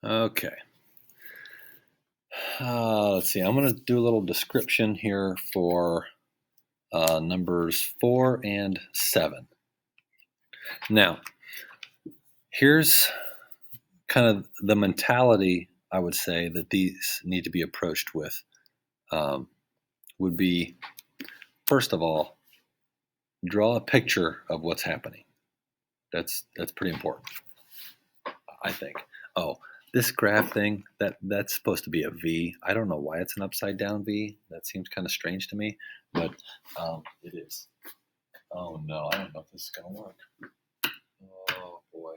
Okay. Let's see. I'm going to do a little description here for numbers 4 and 7. Now, here's kind of the mentality I would say that these need to be approached with. Would be, first of all, draw a picture of what's happening. That's pretty important, I think. Oh, this graph thing, that's supposed to be a V. I don't know why it's an upside down V. That seems kind of strange to me, but it is. Oh no, I don't know if this is gonna work. Oh boy,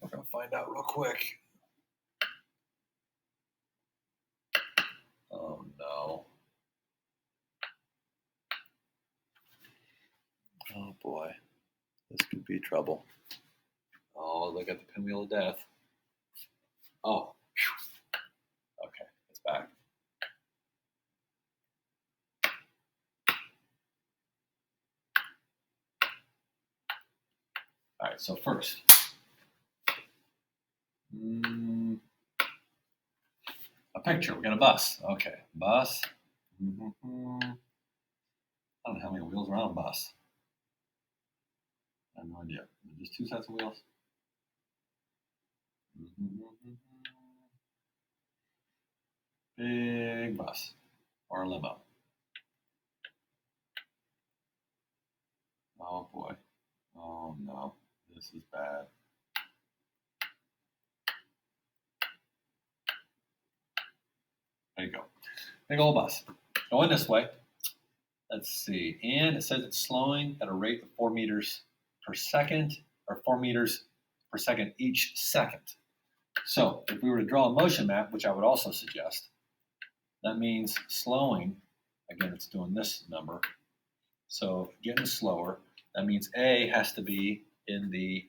we're gonna find out real quick. Oh no. Oh boy, this could be trouble. Oh, look at the pinwheel of death. Oh, whew. Okay, it's back. All right, so first, a picture. We're gonna bus. Okay, bus. I don't know how many wheels are on a bus. I have no idea. Just 2 sets of wheels. Big bus or a limo. Oh boy. Oh no. This is bad. There you go. Big old bus. Going this way. Let's see. And it says it's slowing at a rate of 4 meters per second, or 4 meters per second each second. So if we were to draw a motion map, which I would also suggest, that means slowing. Again, it's doing this number. So getting slower. That means A has to be in the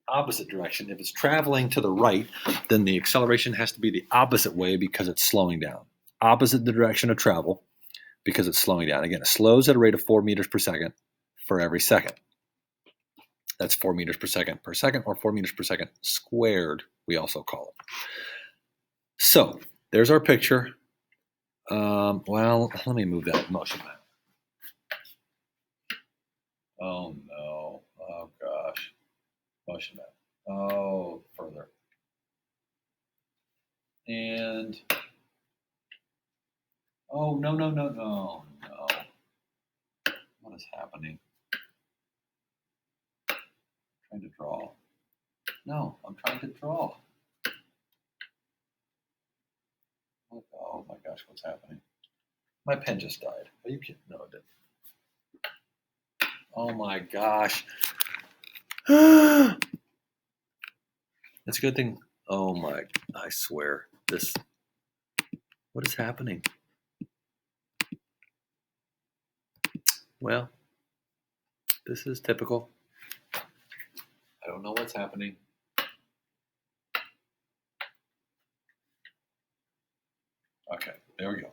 opposite direction. If it's traveling to the right, then the acceleration has to be the opposite way because it's slowing down. Opposite the direction of travel because it's slowing down. Again, it slows at a rate of 4 meters per second for every second. That's 4 meters per second, or 4 meters per second squared, we also call it. So there's our picture. Well, let me move that motion map. Oh no. Oh gosh. Motion map. Oh, further. And oh no. What is happening? I'm trying to draw. No, I'm trying to draw. Oh my gosh, what's happening? My pen just died. Are you kidding? No, it didn't. Oh my gosh. It's a good thing. Oh my, I swear. What is happening? Well, this is typical. I don't know what's happening. Okay, there we go.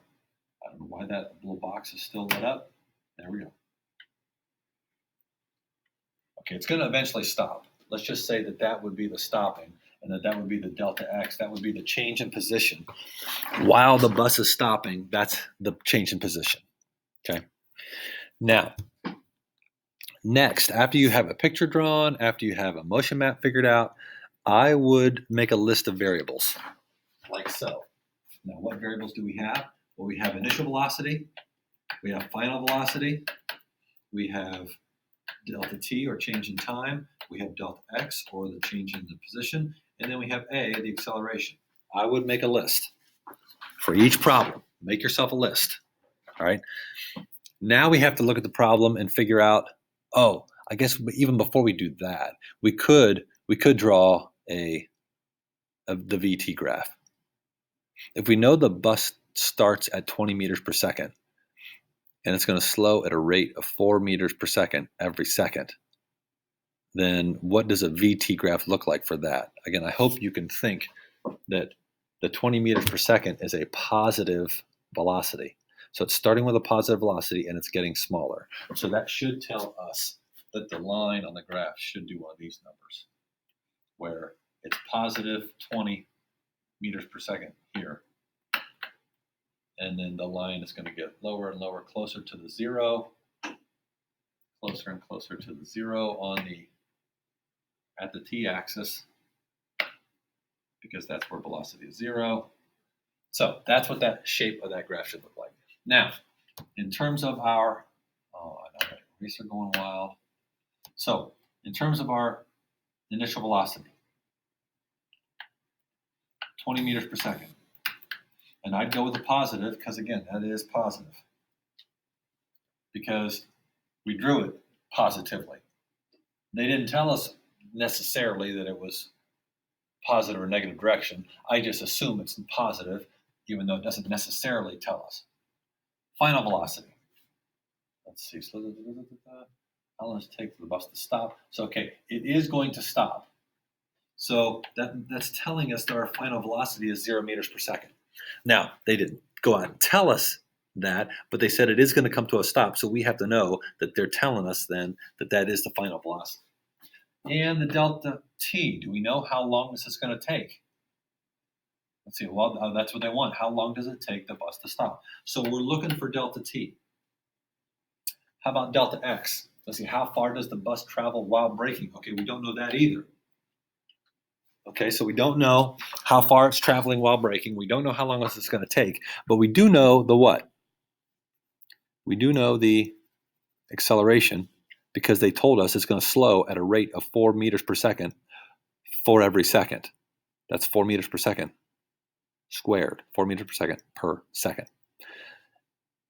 I don't know why that little box is still lit up. There we go. Okay, it's going to eventually stop. Let's just say that would be the stopping, and that would be the delta x. That would be the change in position. While the bus is stopping, that's the change in position. Okay. Now, next, after you have a picture drawn, after you have a motion map figured out, I would make a list of variables, like so. Now, what variables do we have? Well, we have initial velocity, we have final velocity, we have delta t, or change in time, we have delta x, or the change in the position, and then we have a, the acceleration. I would make a list for each problem. Make yourself a list. All right. Now we have to look at the problem and figure out, oh, I guess even before we do that, we could draw the VT graph. If we know the bus starts at 20 meters per second and it's going to slow at a rate of 4 meters per second every second, then what does a VT graph look like for that? Again, I hope you can think that the 20 meters per second is a positive velocity. So it's starting with a positive velocity and it's getting smaller. So that should tell us that the line on the graph should do one of these numbers, where it's positive 20 meters per second here. And then the line is going to get lower and lower, closer to the zero, closer and closer to the zero at the t-axis, because that's where velocity is zero. So that's what that shape of that graph should look like. Now, in terms of our, I got eraser going wild. So in terms of our initial velocity, 20 meters per second. And I'd go with a positive because, again, that is positive. Because we drew it positively. They didn't tell us necessarily that it was positive or negative direction. I just assume it's positive, even though it doesn't necessarily tell us. Final velocity. Let's see. So how long does it take for the bus to stop? So, okay, it is going to stop. So that's telling us that our final velocity is 0 meters per second. Now, they didn't go out and tell us that, but they said it is going to come to a stop, so we have to know that they're telling us then that that is the final velocity. And the delta t, do we know how long this is going to take? Let's see, well, that's what they want. How long does it take the bus to stop? So we're looking for delta t. How about delta x? Let's see, how far does the bus travel while braking? Okay, we don't know that either. Okay, so we don't know how far it's traveling while braking. We don't know how long this is going to take, but we do know the what? We do know the acceleration because they told us it's going to slow at a rate of 4 meters per second for every second. That's 4 meters per second squared, 4 meters per second per second.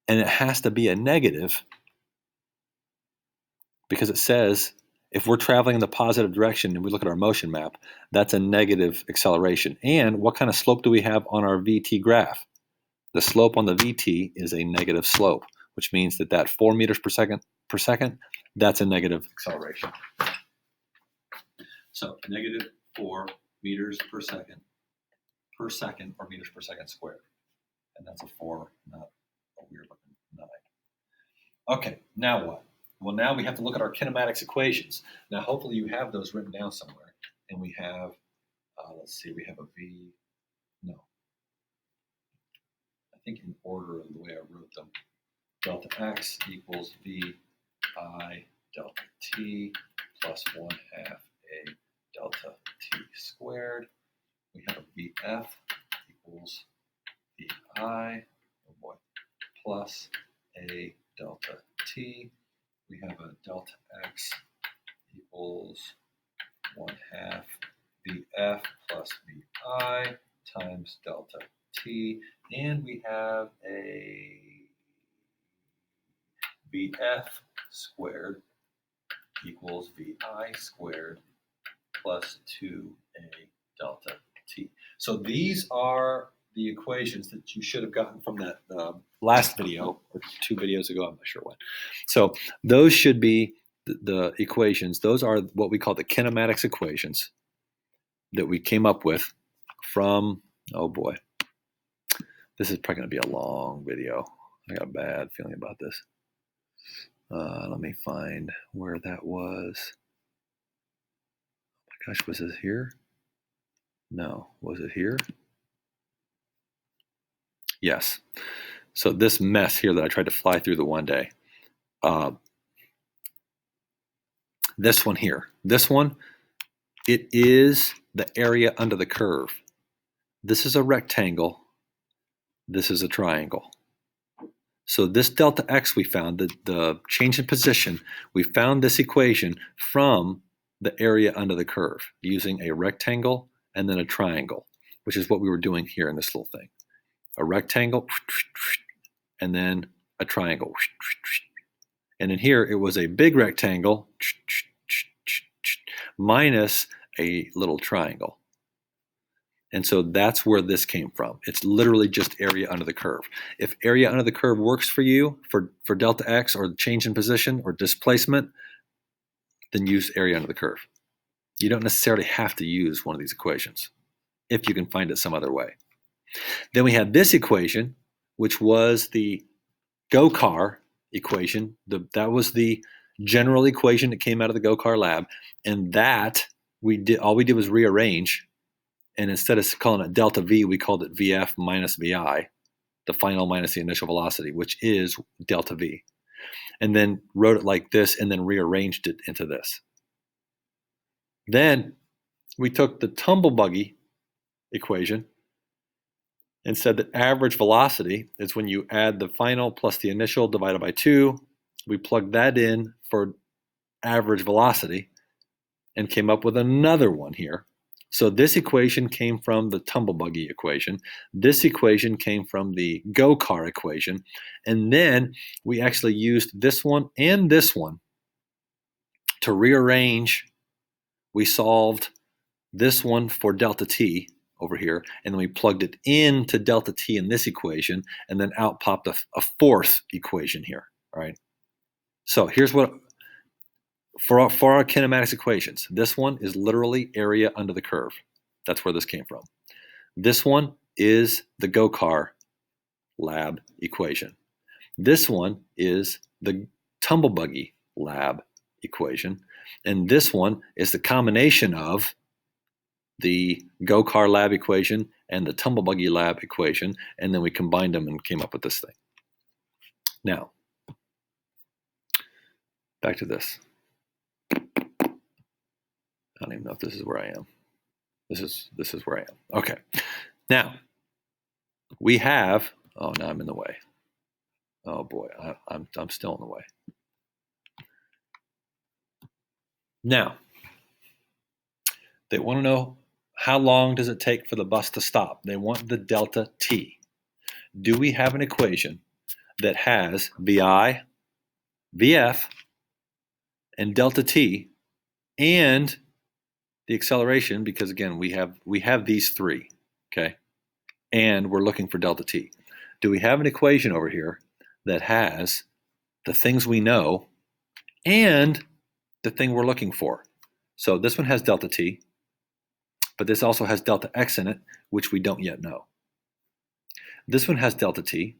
And it has to be a negative because it says if we're traveling in the positive direction and we look at our motion map, that's a negative acceleration. And what kind of slope do we have on our VT graph? The slope on the VT is a negative slope, which means that 4 meters per second, that's a negative acceleration. So negative 4 meters per second or meters per second squared. And that's a 4, not a weird looking 9. Okay, now what? Well, now we have to look at our kinematics equations. Now, hopefully you have those written down somewhere. And we have, let's see, we have a V, no. I think in order of the way I wrote them. Delta x equals V I delta t plus 1/2 a delta t squared. We have a VF equals VI, oh boy, plus a delta t. We have a delta x equals 1/2 VF plus VI times delta t. And we have a VF squared equals VI squared plus 2a delta t. So these are the equations that you should have gotten from that last video or 2 videos ago, I'm not sure when. So those should be the equations. Those are what we call the kinematics equations that we came up with from, oh boy, this is probably going to be a long video. I got a bad feeling about this. Let me find where that was. Oh my gosh, was it here? No, was it here? Yes. So this mess here that I tried to fly through the one day, this one here, this one, it is the area under the curve. This is a rectangle. This is a triangle. So this delta x we found, the change in position, we found this equation from the area under the curve using a rectangle and then a triangle, which is what we were doing here in this little thing. A rectangle and then a triangle. And in here it was a big rectangle minus a little triangle. And so that's where this came from. It's literally just area under the curve. If area under the curve works for you for delta x or change in position or displacement, then use area under the curve. You don't necessarily have to use one of these equations if you can find it some other way. Then we had this equation, which was the GO-CAR equation. That was the general equation that came out of the GO-CAR lab. And that all we did was rearrange And instead of calling it delta V, we called it VF minus VI, the final minus the initial velocity, which is delta V. And then wrote it like this and then rearranged it into this. Then we took the tumble buggy equation and said that average velocity is when you add the final plus the initial divided by 2. We plugged that in for average velocity and came up with another one here. So this equation came from the tumble buggy equation. This equation came from the go-car equation. And then we actually used this one and this one to rearrange. We solved this one for delta t over here, and then we plugged it into delta t in this equation, and then out popped a fourth equation here, right? So here's what, for our kinematics equations, this one is literally area under the curve. That's where this came from. This one is the go-car lab equation. This one is the tumble buggy lab equation. And this one is the combination of the go-car lab equation and the tumble buggy lab equation. And then we combined them and came up with this thing. Now, back to this. I don't even know if this is where I am. This is where I am. Okay. Now, we have, oh, now I'm in the way. Oh boy, I'm still in the way. Now, they want to know how long does it take for the bus to stop. They want the delta t. Do we have an equation that has VI, VF, and delta t, and the acceleration? Because again, we have these three, okay, and we're looking for delta t. Do we have an equation over here that has the things we know and the thing we're looking for? So this one has delta t, but this also has delta x in it, which we don't yet know. This one has delta t,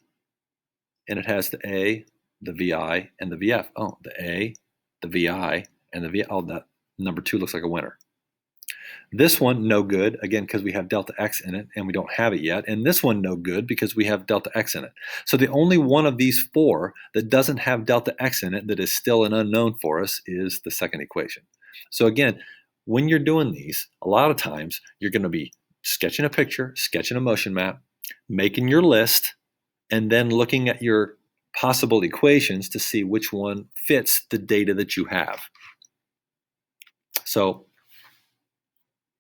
and it has the A, the VI, and the VF. Oh, the A, the VI, and the VF. Oh, that number 2 looks like a winner. This one, no good, again, because we have delta x in it, and we don't have it yet. And this one, no good, because we have delta x in it. So the only one of these 4 that doesn't have delta x in it that is still an unknown for us is the second equation. So again, when you're doing these, a lot of times you're going to be sketching a picture, sketching a motion map, making your list, and then looking at your possible equations to see which one fits the data that you have. So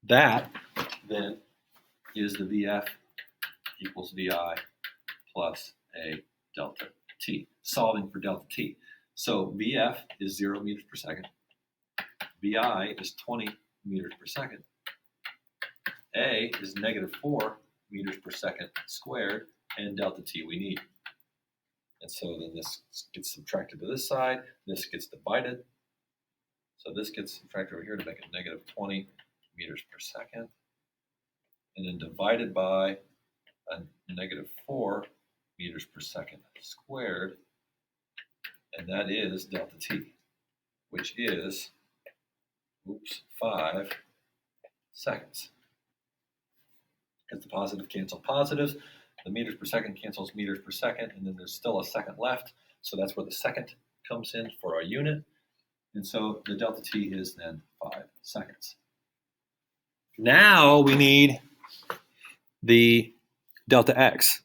that then is the VF equals VI plus A delta t, solving for delta t. So VF is 0 meters per second. VI is 20 meters per second. A is -4 meters per second squared, and delta t we need. And so then this gets subtracted to this side, this gets divided. So this gets subtracted over here to make it -20 meters per second, and then divided by a -4 meters per second squared, and that is delta t, which is 5 seconds. Because the positive cancel positives, the meters per second cancels meters per second, and then there's still a second left, so that's where the second comes in for our unit. And so the delta t is then 5 seconds. Now we need the delta x.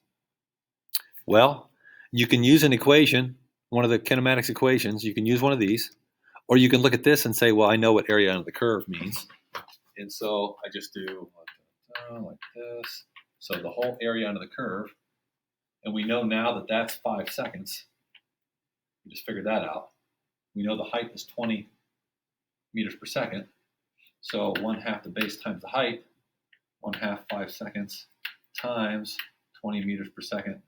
Well, you can use an equation, one of the kinematics equations. You can use one of these, or you can look at this and say, well, I know what area under the curve means. And so I just do like this. So the whole area under the curve, and we know now that that's 5 seconds. We just figured that out. We know the height is 20 meters per second. So 1/2 the base times the height, 1/2 5 seconds times 20 meters per second.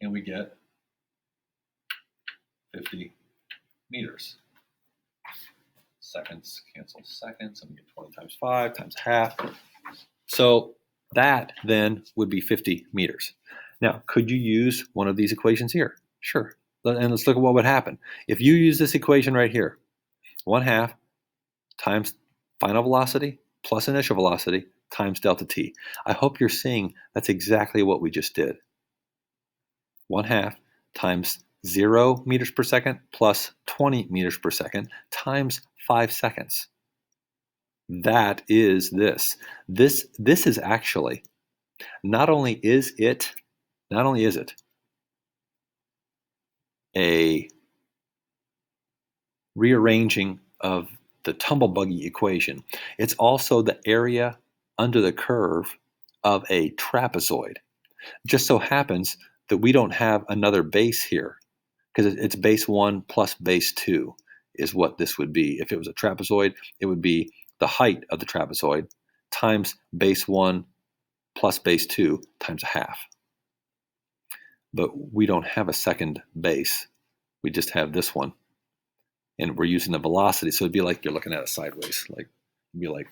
And we get 50 meters. Seconds cancel seconds, and we get 20 times 5 times half. So that then would be 50 meters. Now, could you use one of these equations here? Sure. And let's look at what would happen. If you use this equation right here, 1/2 times final velocity plus initial velocity times delta t. I hope you're seeing that's exactly what we just did. 1/2 times 0 meters per second plus 20 meters per second times 5 seconds. That is this. This is actually, not only is it a rearranging of the tumble buggy equation, it's also the area under the curve of a trapezoid. It just so happens that we don't have another base here, because it's base 1 plus base 2 is what this would be. If it was a trapezoid, it would be the height of the trapezoid times base 1 plus base 2 times 1/2. But we don't have a second base. We just have this one. And we're using the velocity. So it'd be like you're looking at it sideways. Like, it'd be like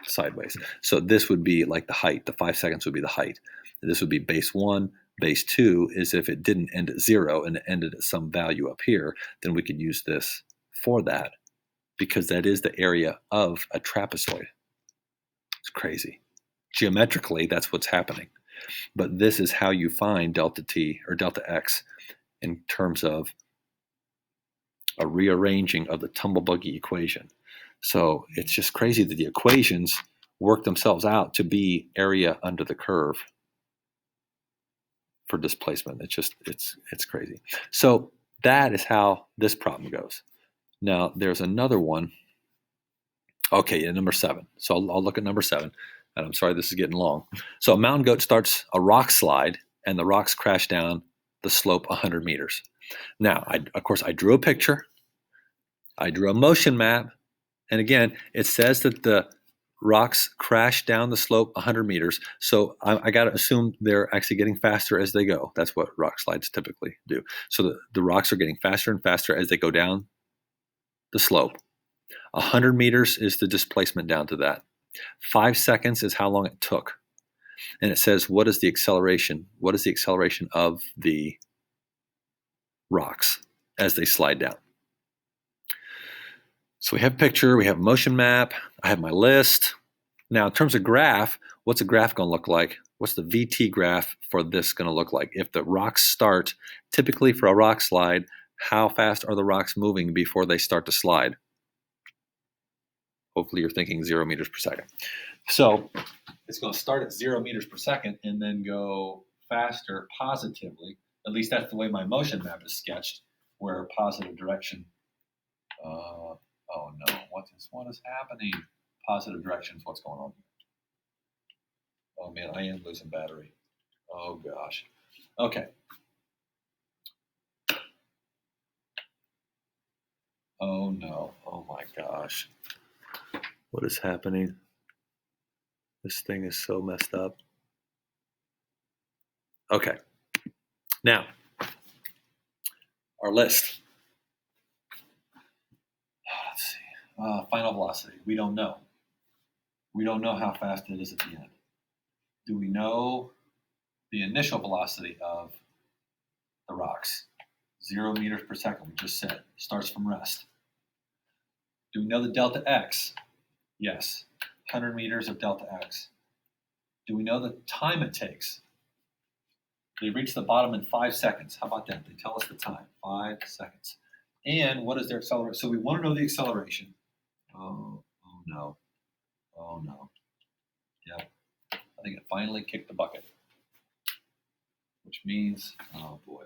sideways. So this would be like the height. The 5 seconds would be the height. This would be base 1. Base 2 is if it didn't end at 0 and it ended at some value up here, then we could use this for that, because that is the area of a trapezoid. It's crazy. Geometrically, that's what's happening. But this is how you find delta t or delta x in terms of a rearranging of the tumble buggy equation. So it's just crazy that the equations work themselves out to be area under the curve for displacement. It's crazy. So that is how this problem goes. Now there's another one. Okay, number 7. So I'll look at number 7. And I'm sorry this is getting long. So a mountain goat starts a rock slide and the rocks crash down the slope 100 meters. Now, of course, I drew a picture. I drew a motion map. And again, it says that the rocks crash down the slope 100 meters. So I got to assume they're actually getting faster as they go. That's what rock slides typically do. So the rocks are getting faster and faster as they go down the slope. 100 meters is the displacement down to that. 5 seconds is how long it took. And it says, what is the acceleration? What is the acceleration of the rocks as they slide down? So we have a picture, we have a motion map, I have my list. Now, in terms of graph, what's a graph going to look like? What's the VT graph for this going to look like? If the rocks start, typically for a rock slide, how fast are the rocks moving before they start to slide? Hopefully you're thinking 0 meters per second. So it's going to start at 0 meters per second and then go faster positively. At least that's the way my motion map is sketched, where positive direction. Oh no, what is happening? Positive direction is what's going on. Oh man, I am losing battery. Oh gosh. Okay. Oh no. Oh my gosh. What is happening? This thing is so messed up. Okay. Now, our list. Let's see. Final velocity. We don't know. We don't know how fast it is at the end. Do we know the initial velocity of the rocks? 0 meters per second, we just said. Starts from rest. Do we know the delta x? Yes. 100 meters of delta x. Do we know the time it takes? They reach the bottom in 5 seconds. How about that? They tell us the time. 5 seconds. And what is their acceleration? So we want to know the acceleration. Oh no. Oh no. Yeah. I think it finally kicked the bucket. Which means, oh boy.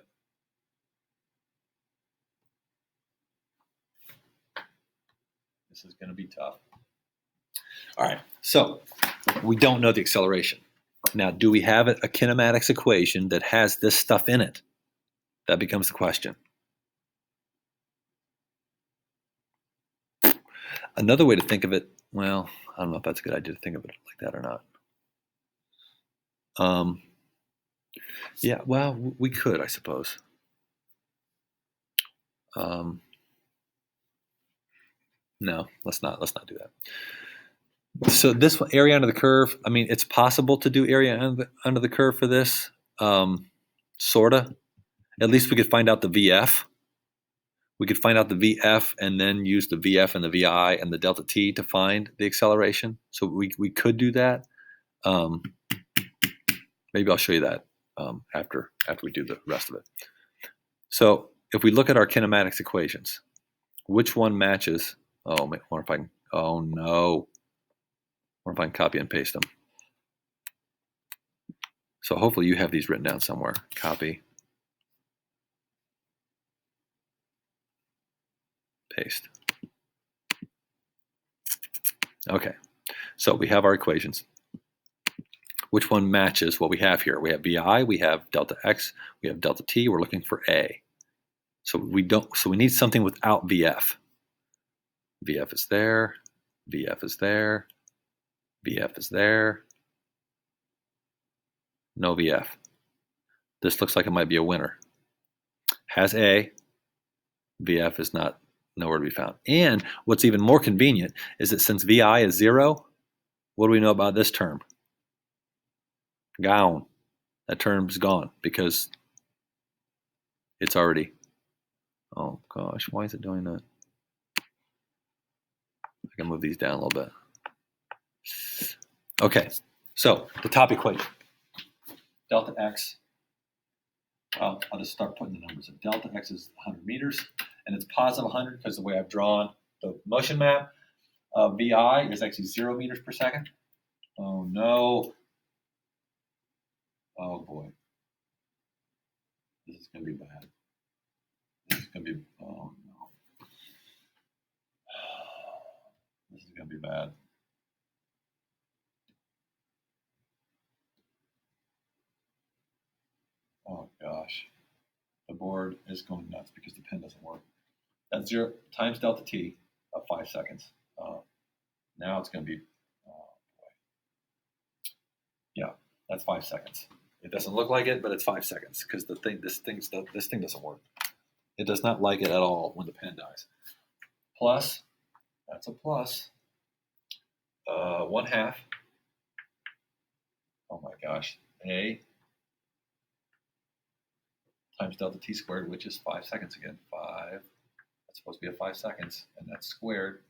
This is going to be tough. All right. So we don't know the acceleration. Now, do we have a kinematics equation that has this stuff in it? That becomes the question. Another way to think of it, well, I don't know if that's a good idea to think of it like that or not. Yeah, well, we could, I suppose. No, let's not do that. So this one, area under the curve, I mean, it's possible to do area under the curve for this, sorta. At least we could find out the VF. We could find out the VF and then use the VF and the VI and the delta T to find the acceleration. So we could do that. Maybe I'll show you that after we do the rest of it. So if we look at our kinematics equations, which one matches? Oh, I wonder if I can. Oh no! I wonder if I can copy and paste them. So hopefully you have these written down somewhere. Copy, paste. Okay, so we have our equations. Which one matches what we have here? We have VI, we have delta X, we have delta T. We're looking for A. So we need something without VF. VF is there, VF is there, VF is there. No VF. This looks like it might be a winner. Has A, VF is nowhere to be found. And what's even more convenient is that since VI is 0, what do we know about this term? Gone. That term's gone because it's already, oh gosh, why is it doing that? I can move these down a little bit. Okay, so the top equation. Delta X, I'll just start putting the numbers in. Delta X is 100 meters, and it's positive 100 because the way I've drawn the motion map. VI is actually 0 meters per second. Oh no. Oh boy. This is going to be bad. This is going to be, oh no. This is going to be bad. Oh gosh. The board is going nuts because the pen doesn't work. That's 0 times delta T of 5 seconds. Now it's going to be, yeah, that's 5 seconds. It doesn't look like it, but it's 5 seconds because this thing doesn't work. It does not like it at all when the pen dies. Plus, that's a plus. 1/2. Oh my gosh. A times delta T squared, which is 5 seconds again. 5. That's supposed to be a 5 seconds, and that's squared.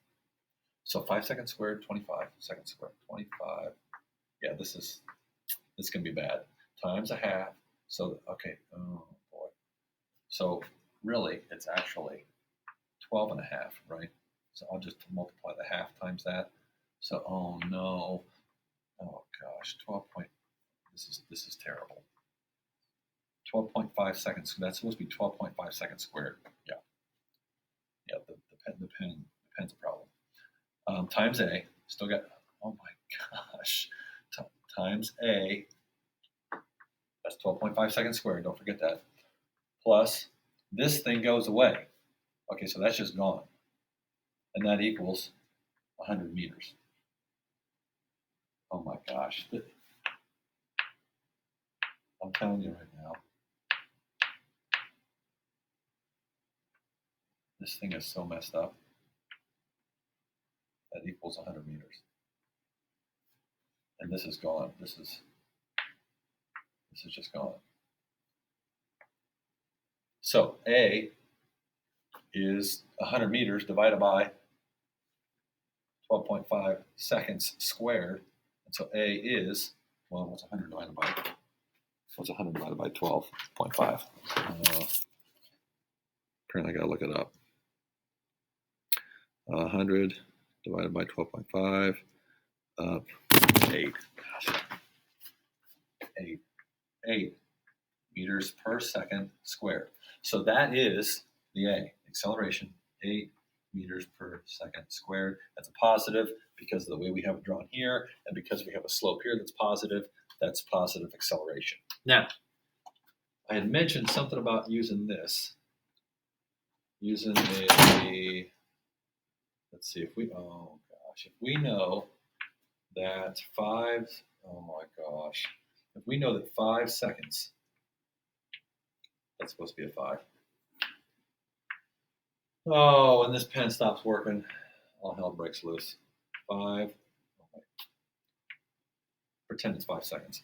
So 5 seconds squared, 25 seconds squared, 25. Yeah, this is going to be bad. Times 1/2. So, okay, oh boy. So really, it's actually 12.5, right? So I'll just multiply the half times that. So, oh no. Oh gosh, 12 point, this is terrible. 12.5 seconds, that's supposed to be 12.5 seconds squared. Yeah. Yeah, the pen's a problem. Times A, still got, oh my gosh, times A, that's 12.5 seconds squared, don't forget that. Plus, this thing goes away. Okay, so that's just gone. And that equals 100 meters. Oh my gosh. I'm telling you right now, this thing is so messed up. That equals 100 meters. And this is gone. This is just gone. So A is 100 meters divided by 12.5 seconds squared. And so A is, well, what's 100 divided by 12.5? Apparently I gotta look it up. 100 divided by 12.5, 8. 8 meters per second squared. So that is the A, acceleration, 8 meters per second squared. That's a positive because of the way we have it drawn here, and because we have a slope here that's positive acceleration. Now, I had mentioned something about using this. Using a, let's see if we, oh gosh, if we know that if we know that 5 seconds, that's supposed to be a 5. Oh, when this pen stops working, all hell breaks loose. 5, pretend it's 5 seconds.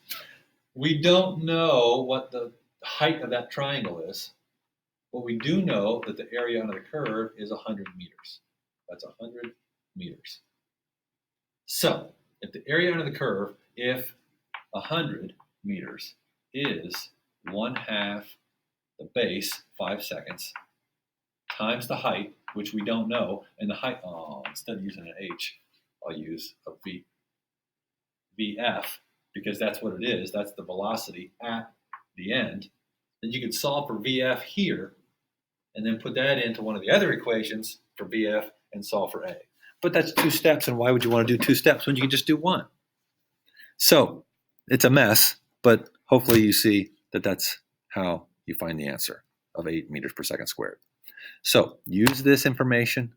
We don't know what the height of that triangle is, But we do know that the area under the curve is 100 meters. That's 100 meters. So if the area under the curve, if 100 meters is 1/2 the base, 5 seconds, times the height, which we don't know, and the height, instead of using an H, I'll use a VF, because that's what it is. That's the velocity at the end. Then you could solve for VF here, and then put that into one of the other equations for VF and solve for A. But that's 2 steps, and why would you want to do 2 steps when you can just do 1? So it's a mess, but hopefully you see that that's how you find the answer of 8 meters per second squared. So use this information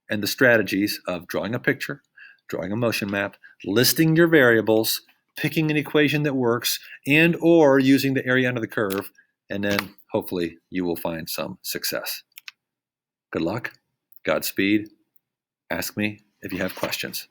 and the strategies of drawing a picture, drawing a motion map, listing your variables, picking an equation that works, and or using the area under the curve, and then hopefully you will find some success. Good luck. Godspeed. Ask me if you have questions.